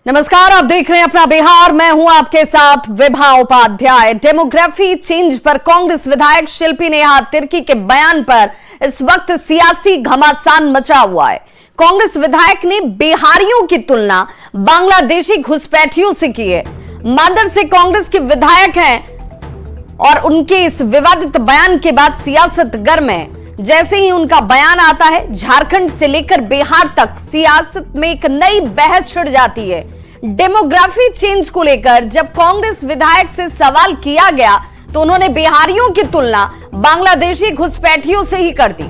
नमस्कार, आप देख रहे हैं अपना बिहार। मैं हूं आपके साथ विभा उपाध्याय। डेमोग्राफी चेंज पर कांग्रेस विधायक शिल्पी नेहा तिर्की के बयान पर इस वक्त सियासी घमासान मचा हुआ है। कांग्रेस विधायक ने बिहारियों की तुलना बांग्लादेशी घुसपैठियों से की है। मांदर से कांग्रेस के विधायक हैं और उनके इस विवादित बयान के बाद सियासत गर्म है। जैसे ही उनका बयान आता है, झारखंड से लेकर बिहार तक सियासत में एक नई बहस छिड़ जाती है। डेमोग्राफी चेंज को लेकर जब कांग्रेस विधायक से सवाल किया गया तो उन्होंने बिहारियों की तुलना बांग्लादेशी घुसपैठियों से ही कर दी।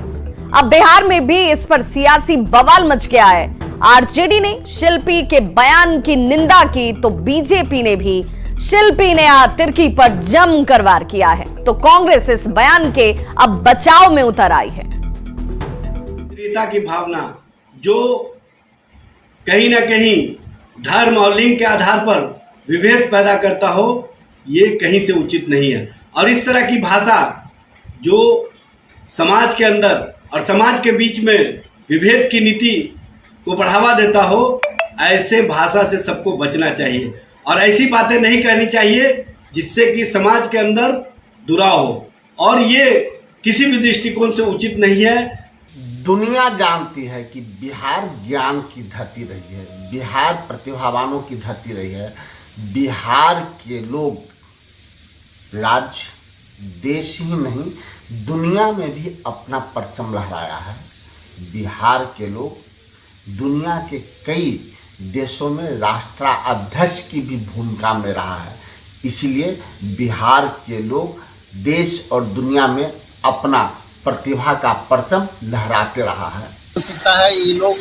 अब बिहार में भी इस पर सियासी बवाल मच गया है। आरजेडी ने शिल्पी के बयान की निंदा की तो बीजेपी ने भी शिल्पी नेहा तिर्की पर जमकर वार किया है। तो कांग्रेस इस बयान के अब बचाव में उतर आई है। प्रियता की भावना जो कहीं ना कहीं धर्म और लिंग के आधार पर विभेद पैदा करता हो, ये कहीं से उचित नहीं है। और इस तरह की भाषा जो समाज के अंदर और समाज के बीच में विभेद की नीति को बढ़ावा देता हो, ऐसे भाषा से सबको बचना चाहिए और ऐसी बातें नहीं कहनी चाहिए जिससे कि समाज के अंदर दुराव हो। और ये किसी भी दृष्टिकोण से उचित नहीं है। दुनिया जानती है कि बिहार ज्ञान की धरती रही है, बिहार प्रतिभावानों की धरती रही है। बिहार के लोग राज्य, देश ही नहीं दुनिया में भी अपना परचम लहराया है। बिहार के लोग दुनिया के कई देशों में राष्ट्राध्यक्ष की भी भूमिका में रहा है। इसलिए बिहार के लोग देश और दुनिया में अपना प्रतिभा का परचम लहराते रहा है। हो सकता है ये लोग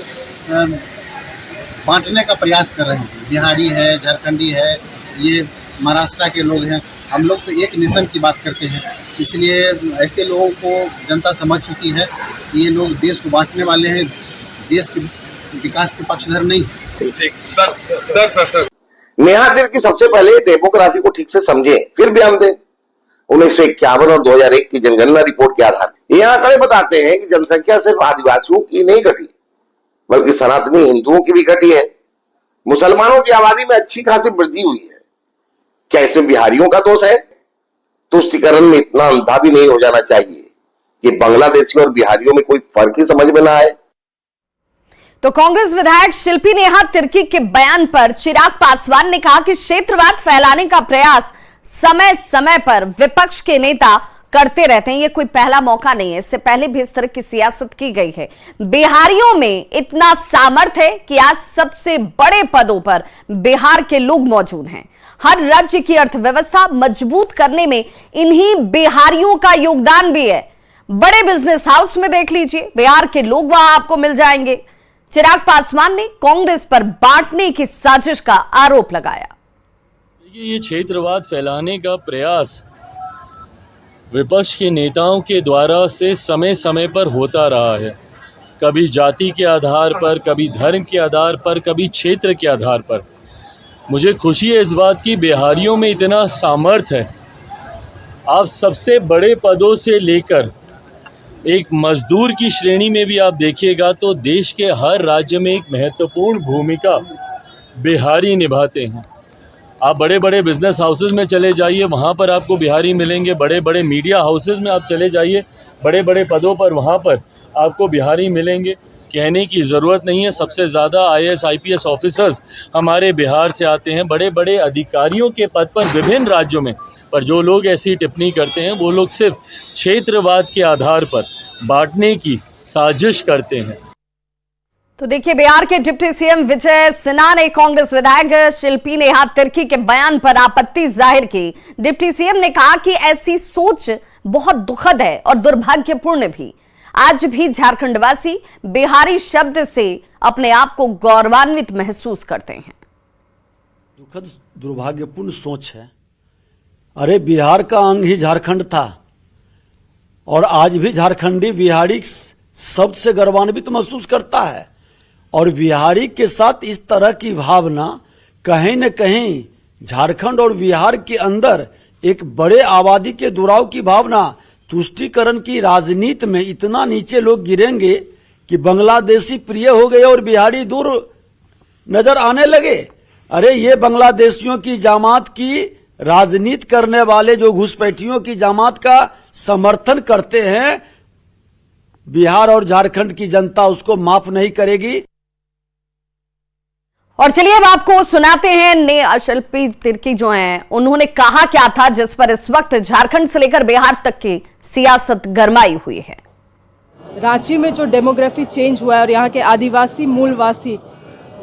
बांटने का प्रयास कर रहे हैं। बिहारी है, झारखंडी है, ये महाराष्ट्र के लोग हैं। हम लोग तो एक नेशन की बात करते हैं, इसलिए ऐसे लोगों को जनता समझ चुकी है कि ये लोग देश को बांटने वाले हैं, देश के विकास के पक्षधर नहीं। नेहा तिर्की सबसे पहले डेमोग्राफी को ठीक से समझे, फिर बयान दें। 1951 और 2001 की जनगणना रिपोर्ट के आधार ये आंकड़े बताते हैं कि जनसंख्या सिर्फ आदिवासियों की नहीं घटी, बल्कि सनातनी हिंदुओं की भी घटी है। मुसलमानों की आबादी में अच्छी खासी वृद्धि हुई है। क्या इसमें बिहारियों का दोष है? तुष्टीकरण में इतना अंधा भी नहीं हो जाना चाहिए कि बांग्लादेशी और बिहारियों में कोई फर्क ही समझ में ना आए। तो कांग्रेस विधायक शिल्पी नेहा तिर्की के बयान पर चिराग पासवान ने कहा कि क्षेत्रवाद फैलाने का प्रयास समय समय पर विपक्ष के नेता करते रहते हैं। ये कोई पहला मौका नहीं है, इससे पहले भी इस तरह की सियासत की गई है। बिहारियों में इतना सामर्थ्य है कि आज सबसे बड़े पदों पर बिहार के लोग मौजूद हैं। हर राज्य की अर्थव्यवस्था मजबूत करने में इन्हीं बिहारियों का योगदान भी है। बड़े बिजनेस हाउस में देख लीजिए, बिहार के लोग वहां आपको मिल जाएंगे। चिराग पासवान ने कांग्रेस पर बांटने की साजिश का आरोप लगाया। ये क्षेत्रवाद फैलाने का प्रयास विपक्ष के नेताओं के द्वारा से समय समय पर होता रहा है। कभी जाति के आधार पर, कभी धर्म के आधार पर, कभी क्षेत्र के आधार पर। मुझे खुशी है इस बात की बिहारियों में इतना सामर्थ्य है। आप सबसे बड़े पदों से लेकर एक मजदूर की श्रेणी में भी आप देखिएगा तो देश के हर राज्य में एक महत्वपूर्ण भूमिका बिहारी निभाते हैं। आप बड़े बड़े बिजनेस हाउसेस में चले जाइए, वहाँ पर आपको बिहारी मिलेंगे। बड़े बड़े मीडिया हाउसेस में आप चले जाइए, बड़े बड़े पदों पर वहाँ पर आपको बिहारी मिलेंगे। कहने की ज़रूरत नहीं है, सबसे ज़्यादा IAS IPS ऑफिसर्स हमारे बिहार से आते हैं। बड़े बड़े अधिकारियों के पद पर विभिन्न राज्यों में। पर जो लोग ऐसी टिप्पणी करते हैं वो लोग सिर्फ क्षेत्रवाद के आधार पर बांटने की साजिश करते हैं। तो देखिए, बिहार के डिप्टी सीएम विजय सिन्हा ने कांग्रेस विधायक शिल्पी नेहा तिर्की के बयान पर आपत्ति जाहिर की। डिप्टी सीएम ने कहा कि ऐसी सोच बहुत दुखद है और दुर्भाग्यपूर्ण भी। आज भी झारखंडवासी बिहारी शब्द से अपने आप को गौरवान्वित महसूस करते हैं। दुखद दुर्भाग्यपूर्ण सोच है। अरे बिहार का अंग ही झारखंड था और आज भी झारखंडी बिहारी सबसे गौरवान्वित महसूस करता है। और बिहारी के साथ इस तरह की भावना कहीं न कहीं झारखंड और बिहार के अंदर एक बड़े आबादी के दुराव की भावना, तुष्टीकरण की राजनीति में इतना नीचे लोग गिरेंगे कि बांग्लादेशी प्रिय हो गए और बिहारी दूर नजर आने लगे। अरे ये बांग्लादेशियों की जमात की राजनीति करने वाले जो घुसपैठियों की जमात का समर्थन करते हैं, बिहार और झारखंड की जनता उसको माफ नहीं करेगी। और चलिए अब आपको सुनाते हैं शिल्पी तिर्की जो हैं, उन्होंने कहा क्या था जिस पर इस वक्त झारखंड से लेकर बिहार तक की सियासत गरमाई हुई है। रांची में जो डेमोग्राफी चेंज हुआ है और यहाँ के आदिवासी मूलवासी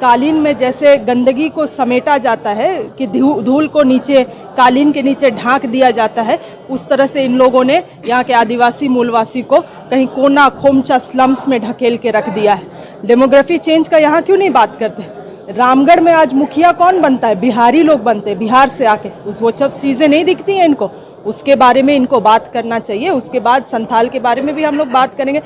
कालीन में जैसे गंदगी को समेटा जाता है कि धूल को नीचे कालीन के नीचे ढांक दिया जाता है, उस तरह से इन लोगों ने यहाँ के आदिवासी मूलवासी को कहीं कोना खोमचा स्लम्स में ढकेल के रख दिया है। डेमोग्राफी चेंज का यहाँ क्यों नहीं बात करते? रामगढ़ में आज मुखिया कौन बनता है? बिहारी लोग बनते हैं, बिहार से आके। वो सब चीज़ें नहीं दिखती हैं इनको, उसके बारे में इनको बात करना चाहिए। उसके बाद संथाल के बारे में भी हम लोग बात करेंगे।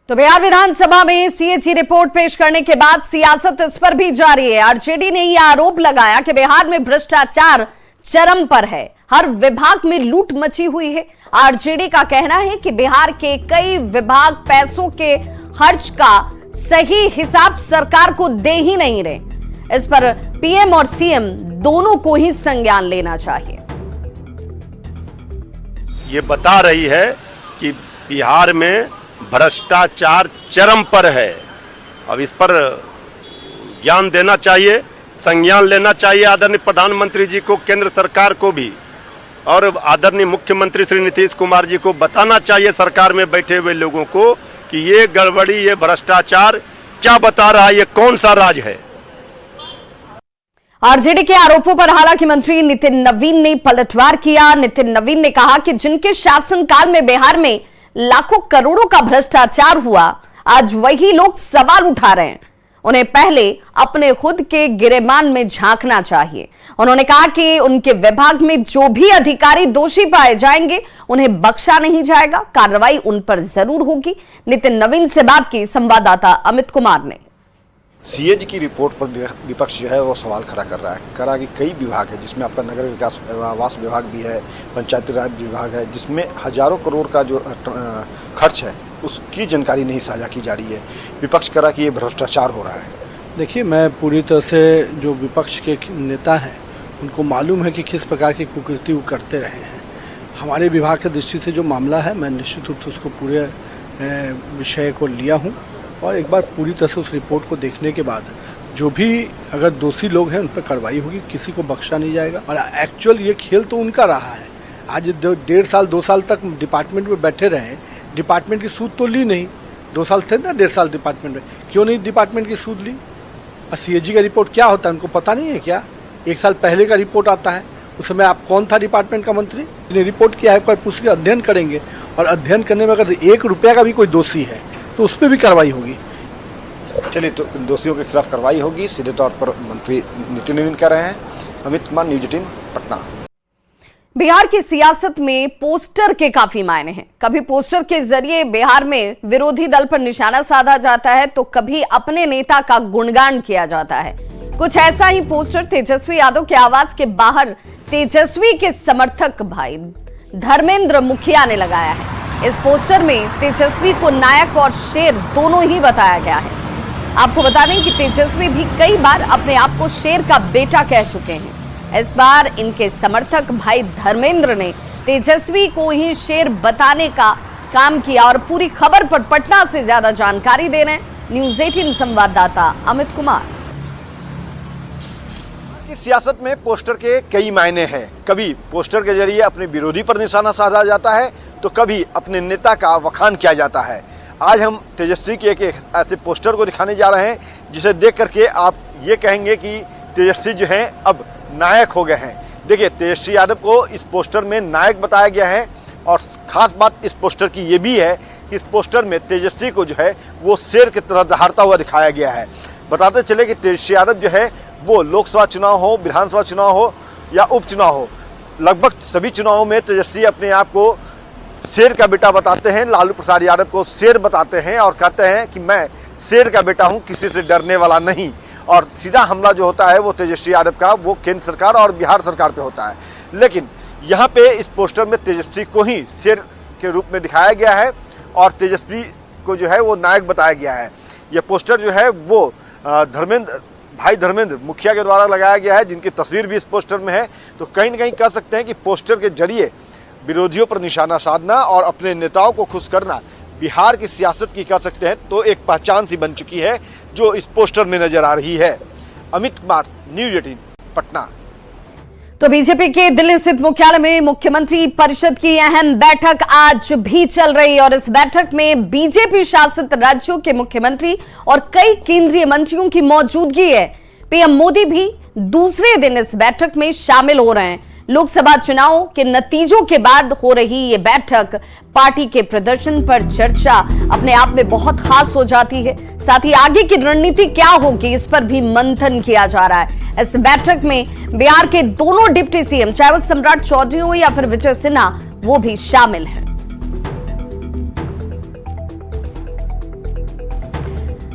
तो बिहार विधानसभा में सीएजी रिपोर्ट पेश करने के बाद सियासत इस पर भी जारी है। आरजेडी ने यह आरोप लगाया कि बिहार में भ्रष्टाचार चरम पर है, हर विभाग में लूट मची हुई है। आरजेडी का कहना है कि बिहार के कई विभाग पैसों के खर्च का सही हिसाब सरकार को दे ही नहीं रहे। इस पर पीएम और सीएम दोनों को ही संज्ञान लेना चाहिए। ये बता रही है कि बिहार में भ्रष्टाचार चरम पर है। अब इस पर ज्ञान देना चाहिए, संज्ञान लेना चाहिए आदरणीय प्रधानमंत्री जी को, केंद्र सरकार को भी, और आदरणीय मुख्यमंत्री श्री नीतीश कुमार जी को बताना चाहिए सरकार में बैठे हुए लोगों को कि ये गड़बड़ी, ये भ्रष्टाचार क्या बता रहा है, ये कौन सा राज है। आरजेडी के आरोपों पर हालांकि मंत्री नितिन नवीन ने पलटवार किया। नितिन नवीन ने कहा कि जिनके शासनकाल में बिहार में लाखों करोड़ों का भ्रष्टाचार हुआ, आज वही लोग सवाल उठा रहे हैं। उन्हें पहले अपने खुद के गिरेबान में झांकना चाहिए। उन्होंने कहा कि उनके विभाग में जो भी अधिकारी दोषी पाए जाएंगे उन्हें बख्शा नहीं जाएगा, कार्रवाई उन पर जरूर होगी। नितिन नवीन से बात की संवाददाता अमित कुमार ने। सीएजी की रिपोर्ट पर विपक्ष जो है वो सवाल खड़ा कर रहा है। करा कि कई विभाग है जिसमें आपका नगर विकास आवास विभाग भी है, पंचायती राज विभाग है, जिसमें हजारों करोड़ का जो खर्च है उसकी जानकारी नहीं साझा की जा रही है। विपक्ष करा कि ये भ्रष्टाचार हो रहा है। देखिए, मैं पूरी तरह से जो विपक्ष के नेता हैं उनको मालूम है कि किस प्रकार की कुकृति वो करते रहे हैं। हमारे विभाग की दृष्टि से जो मामला है, मैं निश्चित रूप से उसको पूरे विषय को लिया हूँ और एक बार पूरी तरह से उस रिपोर्ट को देखने के बाद जो भी अगर दोषी लोग हैं उन पर कार्रवाई होगी, किसी को बख्शा नहीं जाएगा। और एक्चुअल ये खेल तो उनका रहा है। आज 1.5 साल 2 साल तक डिपार्टमेंट में बैठे रहे, डिपार्टमेंट की सूद तो ली नहीं। 2 साल थे ना, 1.5 साल डिपार्टमेंट में, क्यों नहीं डिपार्टमेंट की सूद ली? और सीएजी का रिपोर्ट क्या होता है उनको पता नहीं है क्या? 1 साल पहले का रिपोर्ट आता है, उस समय आप कौन था डिपार्टमेंट का मंत्री? ने रिपोर्ट किया है, पर पूछ के अध्ययन करेंगे और अध्ययन करने में अगर 1 रुपया का भी कोई दोषी है तो उस पर भी कार्रवाई होगी। चलिए, तो दोषियों के खिलाफ कार्रवाई होगी, सीधे तौर पर मंत्री नितिन नवीन कह रहे हैं। अमित कुमार, न्यूज 18 पटना। बिहार की सियासत में पोस्टर के काफी मायने हैं। कभी पोस्टर के जरिए बिहार में विरोधी दल पर निशाना साधा जाता है तो कभी अपने नेता का गुणगान किया जाता है। कुछ ऐसा ही पोस्टर तेजस्वी यादव के आवास के बाहर तेजस्वी के समर्थक भाई धर्मेंद्र मुखिया ने लगाया है। इस पोस्टर में तेजस्वी को नायक और शेर दोनों ही बताया गया है। आपको बता दें कि तेजस्वी भी कई बार अपने आप को शेर का बेटा कह चुके हैं। इस बार इनके समर्थक भाई धर्मेंद्र ने तेजस्वी को ही शेर बताने का काम किया और पूरी खबर पर पटना से ज्यादा जानकारी दे रहे हैं न्यूज 18 संवाददाता अमित कुमार। इस सियासत में पोस्टर के कई मायने हैं। कभी पोस्टर के जरिए अपने विरोधी पर निशाना साधा जाता है तो कभी अपने नेता का वखान किया जाता है। आज हम तेजस्वी के एक ऐसे पोस्टर को दिखाने जा रहे हैं जिसे देख करके आप ये कहेंगे कि तेजस्वी जो हैं अब नायक हो गए हैं। देखिए, तेजस्वी यादव को इस पोस्टर में नायक बताया गया है और खास बात इस पोस्टर की ये भी है कि इस पोस्टर में तेजस्वी को जो है वो शेर की तरह दहाड़ता हुआ दिखाया गया है। बताते चले कि तेजस्वी यादव जो है वो लोकसभा चुनाव हो, विधानसभा चुनाव हो या उपचुनाव हो, लगभग सभी चुनावों में तेजस्वी अपने आप को शेर का बेटा बताते हैं। लालू प्रसाद यादव को शेर बताते हैं और कहते हैं कि मैं शेर का बेटा हूं, किसी से डरने वाला नहीं। और सीधा हमला जो होता है वो तेजस्वी यादव का वो केंद्र सरकार और बिहार सरकार पे होता है। लेकिन यहाँ पे इस पोस्टर में तेजस्वी को ही शेर के रूप में दिखाया गया है और तेजस्वी को जो है वो नायक बताया गया है। यह पोस्टर जो है वो धर्मेंद्र भाई धर्मेंद्र मुखिया के द्वारा लगाया गया है, जिनकी तस्वीर भी इस पोस्टर में है। तो कहीं न कहीं कह सकते हैं कि पोस्टर के जरिए विरोधियों पर निशाना साधना और अपने नेताओं को खुश करना बिहार की सियासत की कह सकते हैं तो एक पहचान सी बन चुकी है, जो इस पोस्टर में नजर आ रही है। अमित कुमार, न्यूज 18 पटना। तो बीजेपी के दिल्ली स्थित मुख्यालय में मुख्यमंत्री परिषद की अहम बैठक आज भी चल रही है और इस बैठक में बीजेपी शासित राज्यों के मुख्यमंत्री और कई केंद्रीय मंत्रियों की मौजूदगी है। पीएम मोदी भी दूसरे दिन इस बैठक में शामिल हो रहे हैं। लोकसभा चुनाव के नतीजों के बाद हो रही ये बैठक पार्टी के प्रदर्शन पर चर्चा अपने आप में बहुत खास हो जाती है। साथ ही आगे की रणनीति क्या होगी इस पर भी मंथन किया जा रहा है। इस बैठक में बिहार के दोनों डिप्टी सीएम, चाहे वो सम्राट चौधरी हो या फिर विजय सिन्हा, वो भी शामिल हैं।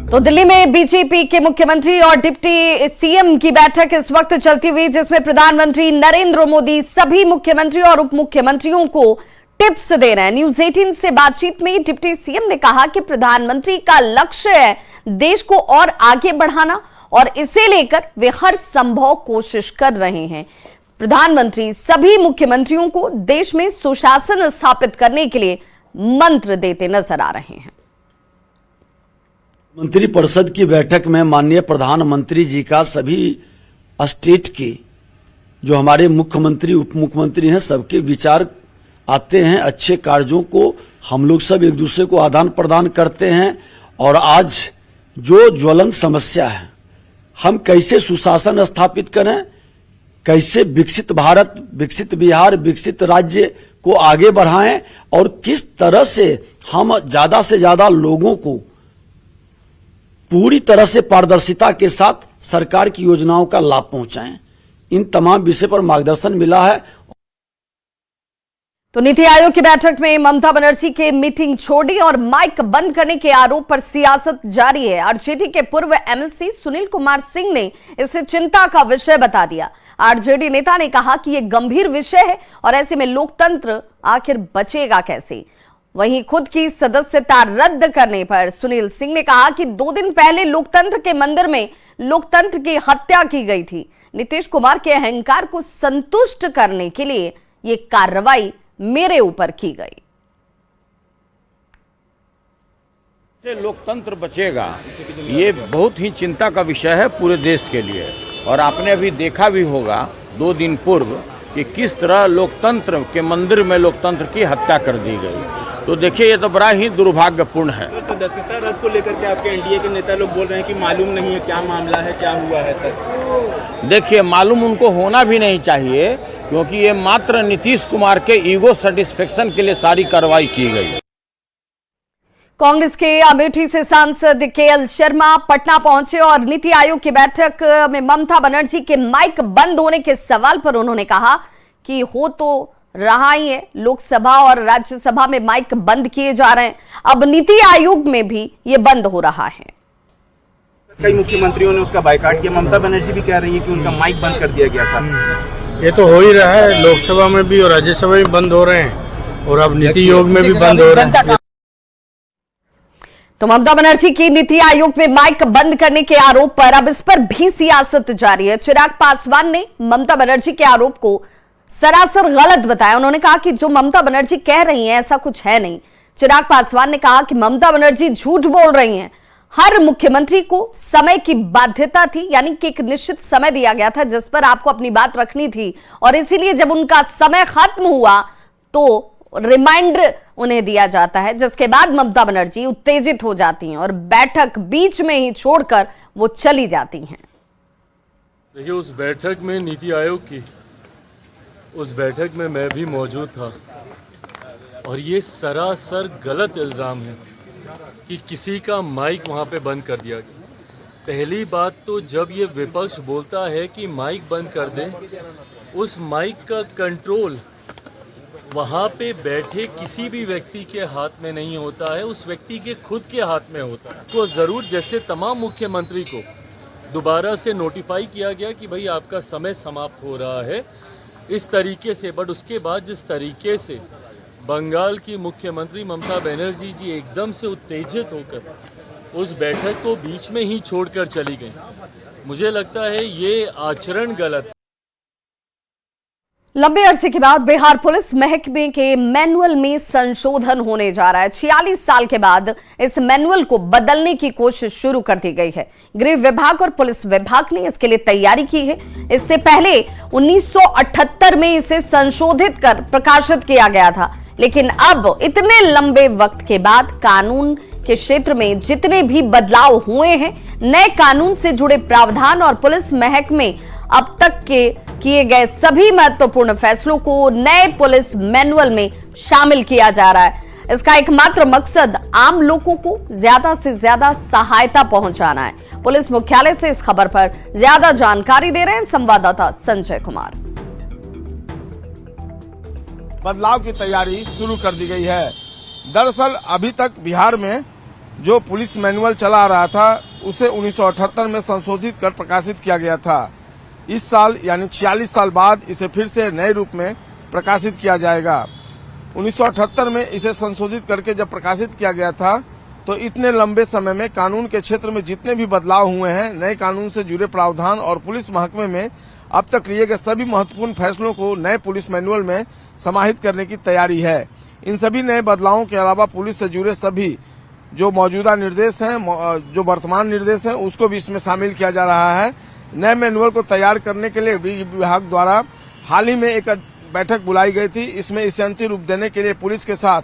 तो दिल्ली में बीजेपी के मुख्यमंत्री और डिप्टी सीएम की बैठक इस वक्त चलती हुई, जिसमें प्रधानमंत्री नरेंद्र मोदी सभी मुख्यमंत्री और उप मुख्यमंत्रियों को टिप्स दे रहे हैं। न्यूज 18 से बातचीत में डिप्टी सीएम ने कहा कि प्रधानमंत्री का लक्ष्य है देश को और आगे बढ़ाना और इसे लेकर वे हर संभव कोशिश कर रहे हैं। प्रधानमंत्री सभी मुख्यमंत्रियों को देश में सुशासन स्थापित करने के लिए मंत्र देते नजर आ रहे हैं। मंत्री परिषद की बैठक में माननीय प्रधानमंत्री जी का सभी स्टेट के जो हमारे मुख्यमंत्री उप मुख्यमंत्री हैं सबके विचार आते हैं। अच्छे कार्यों को हम लोग सब एक दूसरे को आदान प्रदान करते हैं और आज जो ज्वलंत समस्या है, हम कैसे सुशासन स्थापित करें, कैसे विकसित भारत, विकसित बिहार, विकसित राज्य को आगे बढ़ाएं और किस तरह से हम ज्यादा से ज्यादा लोगों को पूरी तरह से पारदर्शिता के साथ सरकार की योजनाओं का लाभ पहुंचाएं। इन तमाम विषय पर मार्गदर्शन मिला है। तो नीति आयोग की बैठक में ममता बनर्जी के मीटिंग छोड़ने और माइक बंद करने के आरोप पर सियासत जारी है। आरजेडी के पूर्व एमएलसी सुनील कुमार सिंह ने इसे चिंता का विषय बता दिया। आरजेडी नेता ने कहा कि यह गंभीर विषय है और ऐसे में लोकतंत्र आखिर बचेगा कैसे। वहीं खुद की सदस्यता रद्द करने पर सुनील सिंह ने कहा कि 2 दिन पहले लोकतंत्र के मंदिर में लोकतंत्र की हत्या की गई थी। नीतीश कुमार के अहंकार को संतुष्ट करने के लिए ये कार्रवाई मेरे ऊपर की गई। से लोकतंत्र बचेगा, ये बहुत ही चिंता का विषय है पूरे देश के लिए। और आपने अभी देखा भी होगा 2 दिन पूर्व कि किस तरह लोकतंत्र के मंदिर में लोकतंत्र की हत्या कर दी गई। तो देखिए ये तो बड़ा ही दुर्भाग्यपूर्ण है। सदस्यता रद्द को लेकर के आपके एनडीए के नेता लोग बोल रहे हैं कि मालूम नहीं है क्या मामला है, क्या हुआ है सर। देखिए मालूम उनको होना भी नहीं चाहिए, क्योंकि ये मात्र नीतीश कुमार के ईगो सेटिस्फेक्शन के लिए सारी कार्रवाई की गई। कांग्रेस के अमेठी से सांसद केएल शर्मा पटना पहुंचे और नीति आयोग की बैठक में ममता बनर्जी के माइक बंद होने के सवाल पर उन्होंने कहा कि हो तो रहा ही है, लोकसभा और राज्यसभा में माइक बंद किए जा रहे हैं, अब नीति आयोग में भी ये बंद हो रहा है। कई मुख्यमंत्रियों ने उसका बायकॉट किया, ममता बनर्जी भी कह रही है कि उनका माइक बंद कर दिया गया था। ये तो हो ही रहा है, लोकसभा में भी और राज्यसभा में बंद हो रहे हैं और अब नीति आयोग में भी बंद हो रहे हैं। तो ममता बनर्जी की नीति आयोग में माइक बंद करने के आरोप पर अब इस पर भी सियासत जारी है। चिराग पासवान ने ममता बनर्जी के आरोप को सरासर गलत बताया। उन्होंने कहा कि जो ममता बनर्जी कह रही हैं ऐसा कुछ है नहीं। चिराग पासवान ने कहा कि ममता बनर्जी झूठ बोल रही हैं। हर मुख्यमंत्री को समय की बाध्यता थी, यानी कि एक निश्चित समय दिया गया था जिस पर आपको अपनी बात रखनी थी और इसीलिए जब उनका समय खत्म हुआ तो रिमाइंडर उन्हें दिया जाता है, जिसके बाद ममता बनर्जी उत्तेजित हो जाती हैं और बैठक बीच में ही छोड़कर वो चली जाती हैं। देखिए उस बैठक में नीति आयोग की उस बैठक में मैं भी मौजूद था और ये सरासर गलत इल्ज़ाम है कि किसी का माइक वहाँ पे बंद कर दिया गया। पहली बात तो जब ये विपक्ष बोलता है कि माइक बंद कर दें, उस माइक का कंट्रोल वहाँ पे बैठे किसी भी व्यक्ति के हाथ में नहीं होता है, उस व्यक्ति के खुद के हाथ में होता है। तो ज़रूर जैसे तमाम मुख्यमंत्री को दोबारा से नोटिफाई किया गया कि भाई आपका समय समाप्त हो रहा है इस तरीके से, बट उसके बाद जिस तरीके से बंगाल की मुख्यमंत्री ममता बनर्जी जी एकदम से उत्तेजित होकर उस बैठक को बीच में ही छोड़कर चली गई, मुझे लगता है ये आचरण गलत है। लंबे अरसे के बाद बिहार पुलिस महकमे के मैनुअल में संशोधन होने जा रहा है। 46 साल के बाद इस मैनुअल को बदलने की कोशिश शुरू कर दी गई है। गृह विभाग और पुलिस विभाग ने इसके लिए तैयारी की है। इससे पहले 1978 में इसे संशोधित कर प्रकाशित किया गया था, लेकिन अब इतने लंबे वक्त के बाद कानून के क्षेत्र में जितने भी बदलाव हुए हैं, नए कानून से जुड़े प्रावधान और पुलिस महकमे अब तक के किए गए सभी महत्वपूर्ण फैसलों को नए पुलिस मैनुअल में शामिल किया जा रहा है। इसका एकमात्र मकसद आम लोगों को ज्यादा से ज्यादा सहायता पहुंचाना है। पुलिस मुख्यालय से इस खबर पर ज्यादा जानकारी दे रहे हैं संवाददाता संजय कुमार। बदलाव की तैयारी शुरू कर दी गई है। दरअसल अभी तक बिहार में जो पुलिस मैनुअल चला आ रहा था उसे 1978 में संशोधित कर प्रकाशित किया गया था। इस साल यानी 46 साल बाद इसे फिर से नए रूप में प्रकाशित किया जाएगा। 1978 में इसे संशोधित करके जब प्रकाशित किया गया था तो इतने लंबे समय में कानून के क्षेत्र में जितने भी बदलाव हुए हैं, नए कानून से जुड़े प्रावधान और पुलिस महकमे में अब तक लिए गए सभी महत्वपूर्ण फैसलों को नए पुलिस मैनुअल में समाहित करने की तैयारी है। इन सभी नए बदलावों के अलावा पुलिस से जुड़े सभी जो मौजूदा निर्देश हैं, जो वर्तमान निर्देश हैं, उसको भी इसमें शामिल किया जा रहा है। नए मैनुअल को तैयार करने के लिए विभाग द्वारा हाल ही में एक बैठक बुलाई गई थी। इसमें इसे अंतिम रूप देने के लिए पुलिस के साथ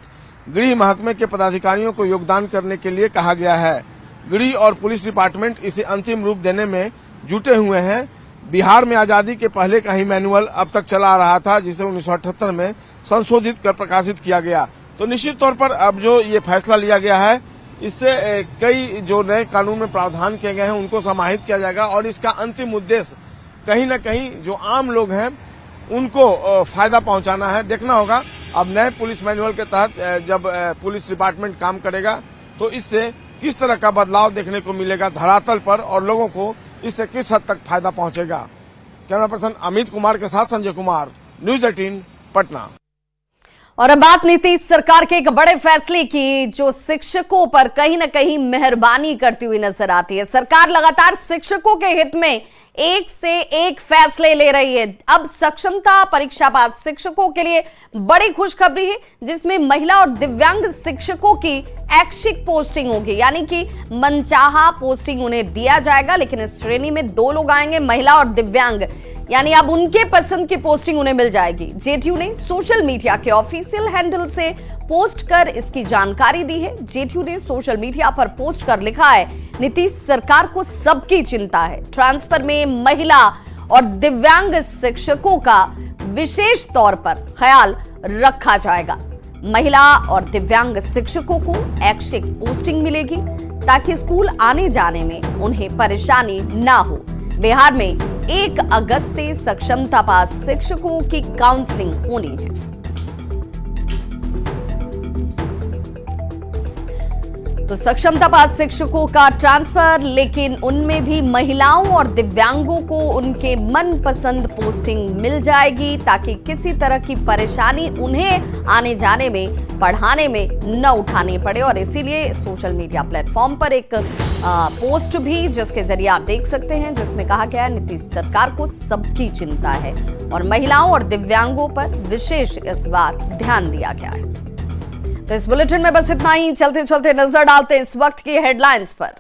गृह महकमे के पदाधिकारियों को योगदान करने के लिए कहा गया है। गृह और पुलिस डिपार्टमेंट इसे अंतिम रूप देने में जुटे हुए हैं। बिहार में आजादी के पहले का ही मैनुअल अब तक चला आ रहा था, जिसे 1978 में संशोधित कर प्रकाशित किया गया। तो निश्चित तौर पर अब जो ये फैसला लिया गया है, इससे कई जो नए कानून में प्रावधान किए गए हैं उनको समाहित किया जाएगा और इसका अंतिम उद्देश्य कहीं न कहीं जो आम लोग हैं उनको फायदा पहुंचाना है। देखना होगा अब नए पुलिस मैनुअल के तहत जब पुलिस डिपार्टमेंट काम करेगा तो इससे किस तरह का बदलाव देखने को मिलेगा धरातल पर और लोगों को इससे किस हद तक फायदा पहुंचेगा। कैमरा पर्सन अमित कुमार के साथ संजय कुमार, न्यूज 18 पटना। और अब बात नीतीश सरकार के एक बड़े फैसले की, जो शिक्षकों पर कहीं न कहीं मेहरबानी करती हुई नजर आती है। सरकार लगातार शिक्षकों के हित में एक से एक फैसले ले रही है। अब सक्षमता परीक्षा पास शिक्षकों के लिए बड़ी खुशखबरी है, जिसमें महिला और दिव्यांग शिक्षकों की ऐच्छिक पोस्टिंग होगी, यानी कि मनचाहा पोस्टिंग उन्हें दिया जाएगा। लेकिन इस श्रेणी में 2 लोग आएंगे, महिला और दिव्यांग, यानी अब उनके पसंद की पोस्टिंग उन्हें मिल जाएगी। जेडीयू ने सोशल मीडिया के ऑफिशियल हैंडल से पोस्ट कर इसकी जानकारी दी है। जेडीयू ने सोशल मीडिया पर पोस्ट कर लिखा है, नीतीश सरकार को सबकी चिंता है। ट्रांसफर में महिला और दिव्यांग शिक्षकों का विशेष तौर पर ख्याल रखा जाएगा। महिला और दिव्यांग शिक्षकों को ऐच्छिक पोस्टिंग मिलेगी ताकि स्कूल आने जाने में उन्हें परेशानी ना हो। बिहार में 1 अगस्त से सक्षमता पास शिक्षकों की काउंसलिंग होनी है। तो सक्षमता पास शिक्षकों का ट्रांसफर, लेकिन उनमें भी महिलाओं और दिव्यांगों को उनके मनपसंद पोस्टिंग मिल जाएगी ताकि किसी तरह की परेशानी उन्हें आने जाने में, पढ़ाने में न उठानी पड़े। और इसीलिए सोशल मीडिया प्लेटफॉर्म पर एक पोस्ट भी, जिसके जरिए आप देख सकते हैं, जिसमें कहा गया है नीतीश सरकार को सबकी चिंता है और महिलाओं और दिव्यांगों पर विशेष इस बार ध्यान दिया गया है। तो इस बुलेटिन में बस इतना ही। चलते चलते नजर डालते हैं इस वक्त की हेडलाइंस पर।